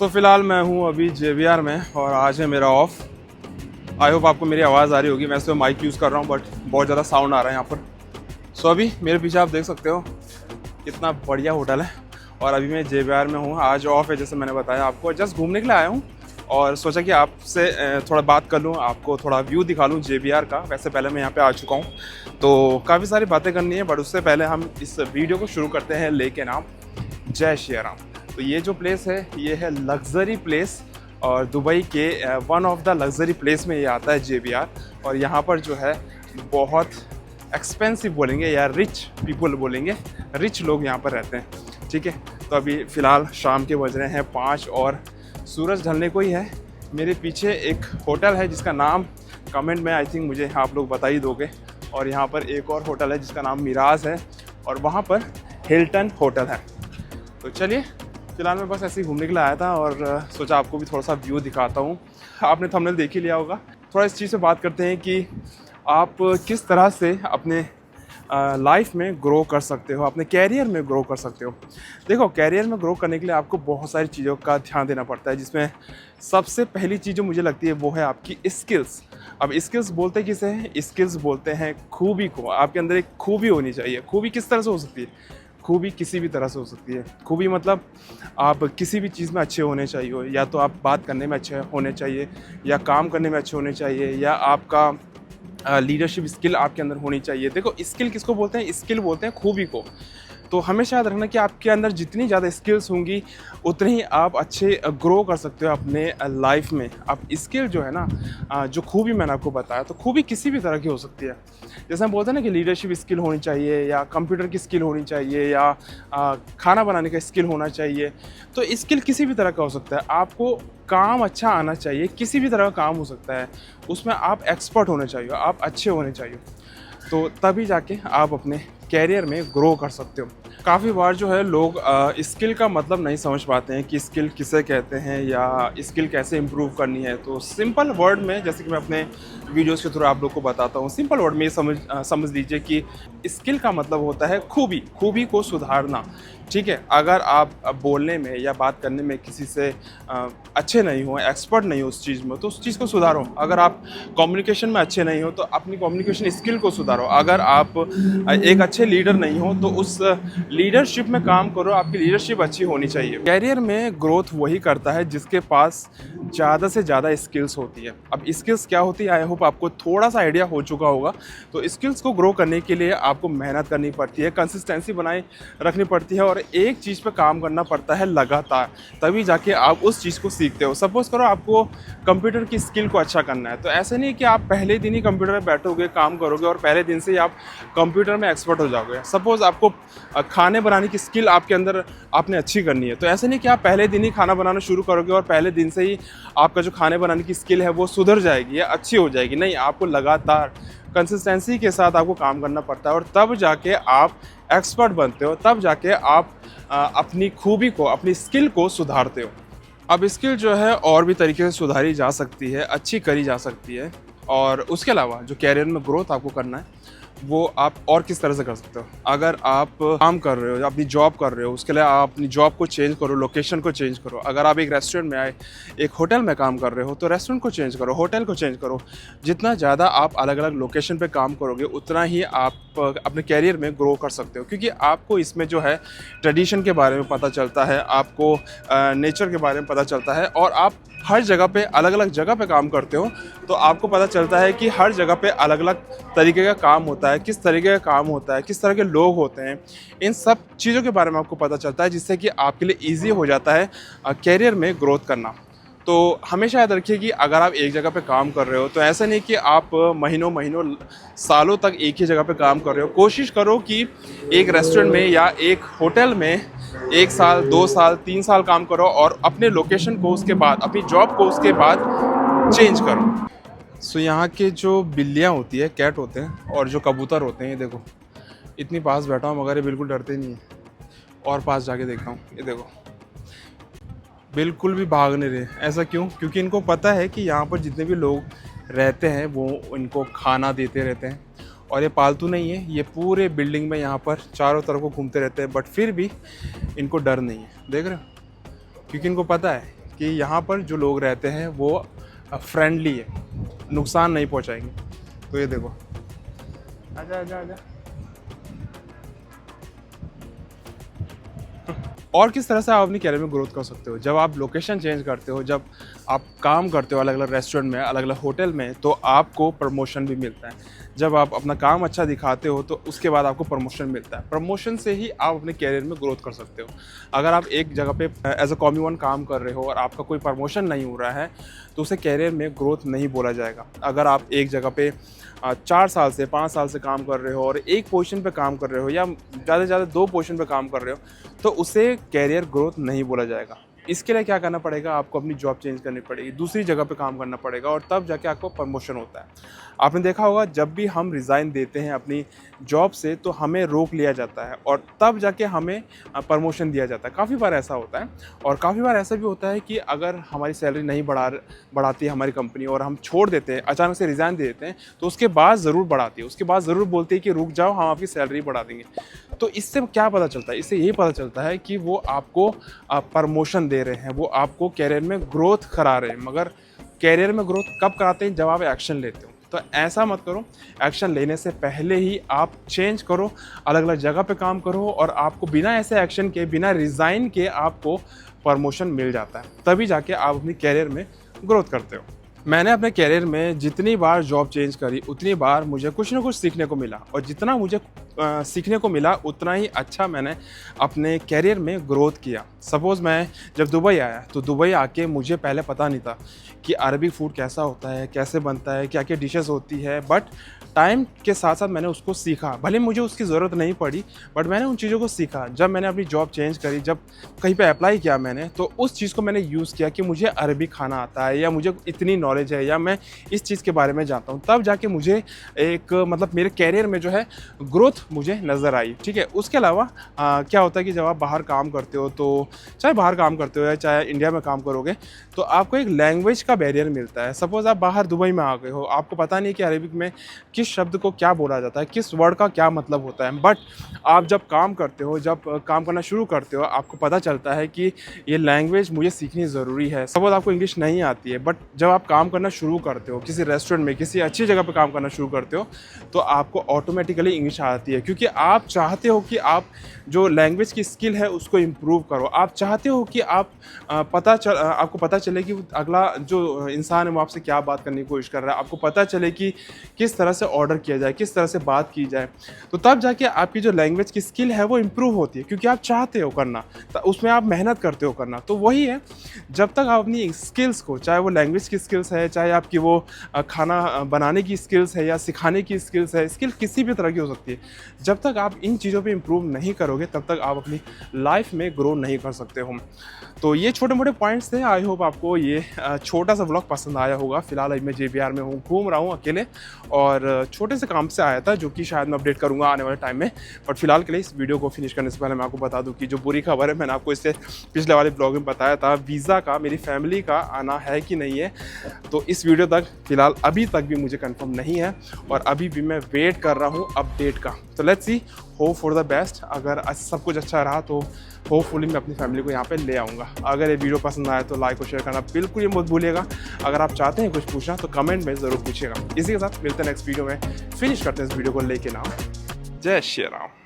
फ़िलहाल मैं हूँ अभी JBR में और आज है मेरा ऑफ। आई होप आपको मेरी आवाज़ आ रही होगी। वैसे तो माइक यूज़ कर रहा हूँ बट बहुत ज़्यादा साउंड आ रहा है यहाँ पर। अभी मेरे पीछे आप देख सकते हो कितना बढ़िया होटल है और अभी मैं JBR में हूँ। आज ऑफ है, जैसे मैंने बताया आपको। जस्ट घूमने के लिए आया हूँ और सोचा कि आपसे थोड़ा बात कर लूँ, आपको थोड़ा व्यू दिखा लूँ JBR का। वैसे पहले मैं यहाँ पे आ चुका हूँ तो काफ़ी सारी बातें करनी है, बट उससे पहले हम इस वीडियो को शुरू करते हैं लेके नाम जय श्री राम। तो ये जो प्लेस है ये है लग्जरी प्लेस और दुबई के one of the luxury place में ये आता है JBR। और यहाँ पर जो है बहुत एक्सपेंसिव बोलेंगे या रिच पीपल बोलेंगे, रिच लोग यहाँ पर रहते हैं। ठीक है, तो अभी फ़िलहाल शाम के बज रहे हैं 5 और सूरज ढलने को ही है। मेरे पीछे एक होटल है जिसका नाम कमेंट में आई थिंक मुझे आप लोग बता ही दोगे। और यहाँ पर एक और होटल है जिसका नाम मिराज है और वहाँ पर हिल्टन होटल है। तो चलिए, फ़िलहाल मैं बस ऐसे ही घूमने के लिए आया था और सोचा आपको भी थोड़ा सा व्यू दिखाता हूँ। आपने थंबनेल देख ही लिया होगा। थोड़ा इस चीज़ से बात करते हैं कि आप किस तरह से अपने लाइफ में ग्रो कर सकते हो, अपने कैरियर में ग्रो कर सकते हो। देखो, कैरियर में ग्रो करने के लिए आपको बहुत सारी चीज़ों का ध्यान देना पड़ता है, जिसमें सबसे पहली चीज़ जो मुझे लगती है वो है आपकी स्किल्स। अब स्किल्स बोलते किसे हैं? स्किल्स बोलते हैं खूबी को। आपके अंदर एक खूबी होनी चाहिए। खूबी किस तरह से हो सकती है? खूबी किसी भी तरह से हो सकती है। खूबी मतलब आप किसी भी चीज़ में अच्छे होने चाहिए, या तो आप बात करने में अच्छे होने चाहिए, या काम करने में अच्छे होने चाहिए, या आपका लीडरशिप स्किल आपके अंदर होनी चाहिए। देखो, स्किल किसको बोलते हैं? स्किल बोलते हैं खूबी को। तो हमेशा याद रखना कि आपके अंदर जितनी ज़्यादा स्किल्स होंगी उतने ही आप अच्छे ग्रो कर सकते हो अपने लाइफ में। अब स्किल जो है ना, जो खूबी मैंने आपको बताया, तो खूबी किसी भी तरह की हो सकती है। जैसे हम बोलते हैं ना कि लीडरशिप स्किल होनी चाहिए, या कंप्यूटर की स्किल होनी चाहिए, या खाना बनाने का स्किल होना चाहिए। तो स्किल किसी भी तरह का हो सकता है। आपको काम अच्छा आना चाहिए, किसी भी तरह का काम हो सकता है, उसमें आप एक्सपर्ट होने चाहिए, आप अच्छे होने चाहिए। तो तभी जाके आप अपने कैरियर में ग्रो कर सकते हो। काफ़ी बार जो है लोग स्किल का मतलब नहीं समझ पाते हैं कि स्किल किसे कहते हैं या स्किल कैसे इम्प्रूव करनी है। तो सिंपल वर्ड में, जैसे कि मैं अपने वीडियोस के थ्रू आप लोग को बताता हूँ, सिंपल वर्ड में ये समझ लीजिए कि स्किल का मतलब होता है खूबी को सुधारना। ठीक है, अगर आप बोलने में या बात करने में किसी से अच्छे नहीं हो, एक्सपर्ट नहीं हो उस चीज़ में, तो उस चीज़ को सुधारो। अगर आप कम्युनिकेशन में अच्छे नहीं हो तो अपनी कम्युनिकेशन स्किल को सुधारो। अगर आप एक अच्छे लीडर नहीं हो तो उस लीडरशिप में काम करो, आपकी लीडरशिप अच्छी होनी चाहिए। कैरियर में ग्रोथ वही करता है जिसके पास ज़्यादा से ज़्यादा स्किल्स होती है। अब स्किल्स क्या होती है, आई होप आपको थोड़ा सा आइडिया हो चुका होगा। तो स्किल्स को ग्रो करने के लिए आपको मेहनत करनी पड़ती है, कंसिस्टेंसी बनाए रखनी पड़ती है, और एक चीज़ पे काम करना पड़ता है लगातार, तभी जाके आप उस चीज़ को सीखते हो। सपोज़ करो आपको कंप्यूटर की स्किल को अच्छा करना है, तो ऐसे नहीं कि आप पहले दिन ही कंप्यूटर में बैठोगे, काम करोगे और पहले दिन से ही आप कंप्यूटर में एक्सपर्ट हो जाओगे। सपोज़ आपको खाने बनाने की स्किल आपके अंदर आपने अच्छी करनी है, तो ऐसे नहीं कि आप पहले दिन ही खाना बनाना शुरू करोगे और पहले दिन से ही आपका जो खाने बनाने की स्किल है वो सुधर जाएगी या अच्छी हो जाएगी। नहीं, आपको लगातार कंसिस्टेंसी के साथ आपको काम करना पड़ता है, और तब जाके आप एक्सपर्ट बनते हो, तब जाके आप अपनी खूबी को, अपनी स्किल को सुधारते हो। अब स्किल जो है और भी तरीके से सुधारी जा सकती है, अच्छी करी जा सकती है। और उसके अलावा जो कैरियर में ग्रोथ आपको करना है वो आप और किस तरह से कर सकते हो। अगर आप काम कर रहे हो, अपनी जॉब कर रहे हो, उसके लिए आप अपनी जॉब को चेंज करो, लोकेशन को चेंज करो। अगर आप एक रेस्टोरेंट में आए, एक होटल में काम कर रहे हो, तो रेस्टोरेंट को चेंज करो, होटल को चेंज करो। जितना ज़्यादा आप अलग अलग लोकेशन पे काम करोगे उतना ही आप अपने कैरियर में ग्रो कर सकते हो, क्योंकि आपको इसमें जो है ट्रेडिशन के बारे में पता चलता है, आपको नेचर के बारे में पता चलता है, और आप हर जगह पे अलग अलग जगह पे काम करते हो तो आपको पता चलता है कि हर जगह पे अलग अलग तरीके का काम होता है, किस तरीके का काम होता है, किस तरह के लोग होते हैं। इन सब चीज़ों के बारे में आपको पता चलता है, जिससे कि आपके लिए ईजी हो जाता है कैरियर में ग्रोथ करना। तो हमेशा याद रखिए कि अगर आप एक जगह पे काम कर रहे हो तो ऐसा नहीं कि आप महीनों सालों तक एक ही जगह पे काम कर रहे हो। कोशिश करो कि एक रेस्टोरेंट में या एक होटल में 1 साल, 2 साल, 3 साल काम करो, और अपने लोकेशन को उसके बाद, अपनी जॉब को उसके बाद चेंज करो। सो यहाँ के जो बिल्लियाँ होती है, कैट होते हैं, और जो कबूतर होते हैं, ये देखो इतनी पास बैठा हूँ मगर ये बिल्कुल डरते नहीं है। और पास जाके देखता हूँ, ये देखो बिल्कुल भी भाग नहीं रहे। ऐसा क्यों? क्योंकि इनको पता है कि यहाँ पर जितने भी लोग रहते हैं वो इनको खाना देते रहते हैं, और ये पालतू नहीं है, ये पूरे बिल्डिंग में यहाँ पर चारों तरफ को घूमते रहते हैं, बट फिर भी इनको डर नहीं है। देख रहे हो? क्योंकि इनको पता है कि यहाँ पर जो लोग रहते हैं वो फ्रेंडली है, नुकसान नहीं पहुँचाएंगे। तो ये देखो, आजा आजा आजा। और किस तरह से आप अपनी कैरियर में ग्रोथ कर सकते हो, जब आप लोकेशन चेंज करते हो, जब आप काम करते हो अलग अलग रेस्टोरेंट में, अलग अलग होटल में, तो आपको प्रमोशन भी मिलता है। जब आप अपना काम अच्छा दिखाते हो तो उसके बाद आपको प्रमोशन मिलता है। प्रमोशन से ही आप अपने कैरियर में ग्रोथ कर सकते हो। अगर आप एक जगह पे एज अ कॉमी वन काम कर रहे हो और आपका कोई प्रमोशन नहीं हो रहा है तो उसे कैरियर में ग्रोथ नहीं बोला जाएगा। अगर आप एक जगह पे 4 साल से 5 साल से काम कर रहे हो और एक पोजीशन पे काम कर रहे हो या ज़्यादा से ज़्यादा 2 पोजीशन पे काम कर रहे हो तो उसे कैरियर ग्रोथ नहीं बोला जाएगा। इसके लिए क्या करना पड़ेगा, आपको अपनी जॉब चेंज करनी पड़ेगी, दूसरी जगह पे काम करना पड़ेगा और तब जाके आपको प्रमोशन होता है। आपने देखा होगा जब भी हम रिज़ाइन देते हैं अपनी जॉब से तो हमें रोक लिया जाता है और तब जाके हमें प्रमोशन दिया जाता है। काफ़ी बार ऐसा होता है और काफ़ी बार ऐसा भी होता है कि अगर हमारी सैलरी नहीं बढ़ाती है हमारी कंपनी और हम छोड़ देते हैं, अचानक से रिज़ाइन दे देते हैं, तो उसके बाद ज़रूर बढ़ाती है, उसके बाद ज़रूर बोलती है कि रुक जाओ, हम आपकी सैलरी बढ़ा देंगे। तो इससे क्या पता चलता है, इससे यही पता चलता है कि वो आपको प्रमोशन दे रहे हैं, वो आपको कैरियर में ग्रोथ करा रहे हैं। मगर कैरियर में ग्रोथ कब कराते हैं, जब आप एक्शन लेते हो। तो ऐसा मत करो, एक्शन लेने से पहले ही आप चेंज करो, अलग अलग जगह पे काम करो और आपको बिना ऐसे एक्शन के, बिना रिज़ाइन के आपको प्रमोशन मिल जाता है। तभी जाके आप अपनी कैरियर में ग्रोथ करते हो। मैंने अपने कैरियर में जितनी बार जॉब चेंज करी उतनी बार मुझे कुछ ना कुछ सीखने को मिला और जितना मुझे सीखने को मिला उतना ही अच्छा मैंने अपने कैरियर में ग्रोथ किया। सपोज़ मैं जब दुबई आया तो दुबई आके मुझे पहले पता नहीं था कि अरबिक फूड कैसा होता है, कैसे बनता है, क्या क्या डिशेस होती है, बट टाइम के साथ साथ मैंने उसको सीखा। भले मुझे उसकी ज़रूरत नहीं पड़ी बट मैंने उन चीज़ों को सीखा। जब मैंने अपनी जॉब चेंज करी, जब कहीं पे अप्लाई किया मैंने, तो उस चीज़ को मैंने यूज़ किया कि मुझे अरबिक खाना आता है या मुझे इतनी नॉलेज है या मैं इस चीज़ के बारे में जानता हूँ। तब जाके मुझे एक मतलब मेरे कैरियर में जो है ग्रोथ मुझे नज़र आई। ठीक है, उसके अलावा क्या होता है कि जब आप बाहर काम करते हो, तो चाहे बाहर काम करते हो या चाहे इंडिया में काम करोगे, तो आपको एक लैंग्वेज का बैरियर मिलता है। सपोज़ आप बाहर दुबई में आ गए हो, आपको पता नहीं कि अरबिक में किस शब्द को क्या बोला जाता है, किस वर्ड का क्या मतलब होता है, बट आप जब काम करते हो, जब काम करना शुरू करते हो, आपको पता चलता है कि ये लैंग्वेज मुझे सीखनी ज़रूरी है। सपोज़ आपको इंग्लिश नहीं आती है, बट जब आप काम करना शुरू करते हो, किसी रेस्टोरेंट में, किसी अच्छी जगह पर काम करना शुरू करते हो, तो आपको ऑटोमेटिकली इंग्लिश आती है, क्योंकि आप चाहते हो कि आप जो लैंग्वेज की स्किल है उसको इम्प्रूव करो। आप चाहते हो कि आपको पता चले कि अगला जो इंसान है वो आपसे क्या बात करने की कोशिश कर रहा है, आपको पता चले कि किस तरह से ऑर्डर किया जाए, किस तरह से बात की जाए। तो तब जाके आपकी जो लैंग्वेज की स्किल है वो इम्प्रूव होती है, क्योंकि आप चाहते हो करना, तो उसमें आप मेहनत करते हो करना। तो वही है, जब तक आप अपनी स्किल्स को, चाहे वो लैंग्वेज की स्किल्स है, चाहे आपकी वो खाना बनाने की स्किल्स है या सिखाने की स्किल्स है, स्किल किसी भी तरह की हो सकती है, जब तक आप इन चीज़ों पे इम्प्रूव नहीं करोगे तब तक आप अपनी लाइफ में ग्रो नहीं कर सकते हो। तो ये छोटे मोटे पॉइंट्स थे। आई होप आपको ये छोटा सा व्लॉग पसंद आया होगा। फिलहाल अभी मैं JBR में हूँ, घूम रहा हूँ अकेले और छोटे से काम से आया था जो कि शायद मैं अपडेट करूँगा आने वाले टाइम में। बट फिलहाल के लिए इस वीडियो को फिनिश करने से पहले मैं आपको बता दूँ कि जो बुरी खबर है, मैंने आपको इससे पिछले वाले ब्लॉग में बताया था, वीज़ा का मेरी फैमिली का आना है कि नहीं है। तो इस वीडियो तक फिलहाल अभी तक भी मुझे कंफर्म नहीं है और अभी भी मैं वेट कर रहा हूँ अपडेट का। तो let's see, hope for the best. अगर सब कुछ अच्छा रहा तो होपफुली मैं अपनी फैमिली को यहाँ पे ले आऊँगा। अगर ये वीडियो पसंद आए तो लाइक और शेयर करना बिल्कुल ये मत भूलिएगा। अगर आप चाहते हैं कुछ पूछना तो कमेंट में ज़रूर पूछिएगा। इसी के साथ मिलते हैं नेक्स्ट वीडियो में, फिनिश करते हैं इस वीडियो को लेके नाम। जय श्री राम।